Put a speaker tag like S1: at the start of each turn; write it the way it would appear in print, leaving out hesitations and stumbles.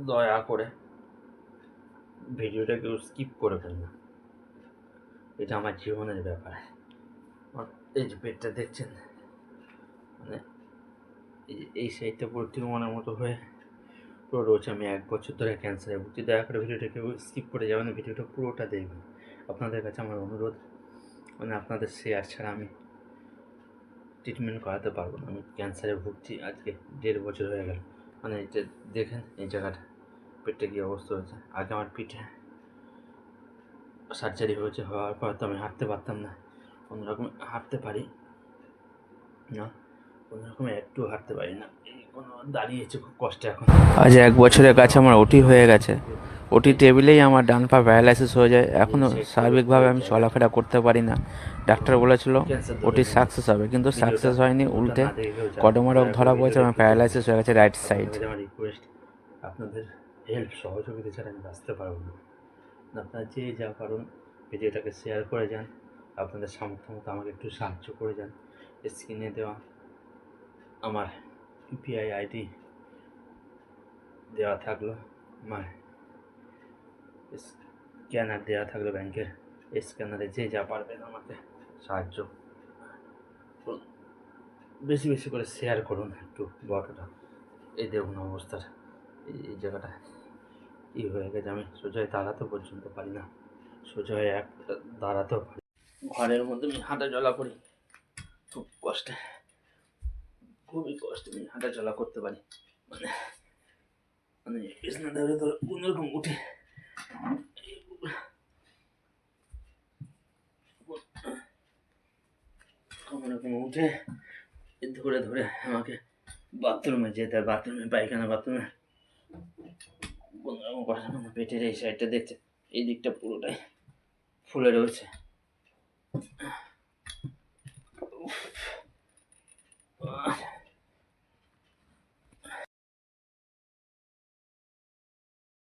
S1: দয়া করে ভিডিওটা কেউ স্কিপ করবেন না, এটা আমার জীবনের ব্যাপার। এই যে পেটটা দেখছেন, মানে এই সাইডটা পুরো টিউমারের মতো হয়ে পুরো রয়েছে। আমি 1 বছর ধরে ক্যান্সারে ভুগছি। দয়া করে ভিডিওটা কেউ স্কিপ করে যাবেন, ভিডিওটা পুরোটা দেখবেন। আপনাদের কাছে আমার অনুরোধ, মানে আপনাদের শেয়ার ছাড়া আমি ট্রিটমেন্ট করাতে পারবো না। আমি ক্যান্সারে ভুগছি আজকে 1.5 বছর হয়ে গেল। মানে এটা দেখেন, এই জায়গাটা পেটটা কী অবস্থা হয়েছে। আগে আমার পিঠে সার্জারি হয়েছে, হওয়ার পর তো আমি হাঁটতে পারতাম না, কোনোরকম হাঁটতে পারি না, কোনোরকমে একটু হাঁটতে পারি না, এই কোনো দাঁড়িয়েছে খুব কষ্টে। এখন আজ 1 বছরের কাছে আমার ওটি হয়ে গেছে। ওটি টেবিলেই আমার ডান পা প্যারালাইসিস হয়ে যায়। এখনও স্বাভাবিকভাবে আমি চলাফেরা করতে পারি না। ডাক্তার বলেছিল ওটি সাকসেস হবে, কিন্তু সাকসেস হয়নি, উল্টে কর্দমা ধরা পড়েছে এবং প্যারালাইসিস হয়ে গেছে রাইট সাইড। আমার রিকোয়েস্ট, আপনাদের হেল্প সহযোগিতা ছাড়া আমি বাঁচতে পারবো না। আপনারা যে যা পারুন ভিডিওটাকে শেয়ার করে যান, আপনাদের সামর্থ্য মতো আমাকে একটু সাহায্য করে যান। স্ক্রিনে দেওয়া আমার ইউপিআই আইডি দেওয়া থাকলো, আমার স্ক্যানার দেওয়া থাকলো ব্যাংকের, স্ক্যানারে যে যা পারবেন আমাকে সাহায্য করুন। বেশি বেশি করে শেয়ার করুন একটু বড়টা। এই দেখুন অবস্থার, এই জায়গাটা কী হয়ে গেছে। আমি সোজায় দাঁড়াতে পর্যন্ত পারি না, সোজায় একটা দাঁড়াতেও পারি। ঘরের মধ্যে আমি হাঁটা চলা করি খুব কষ্টে, খুবই কষ্টে আমি হাঁটা চলা করতে পারি। মানে মানে বিছনা ধরে ধরে কোনোরকম উঠে কোনোরকম উঠে ধরে ধরে আমাকে বাথরুমে যেতে হয়। বাথরুমে, পায়খানা বাথরুমে কোনোরকম কষ্ট। মানে পেটের এই সাইডটা দেখছে, এই দিকটা পুরোটাই ফুলে রয়েছে।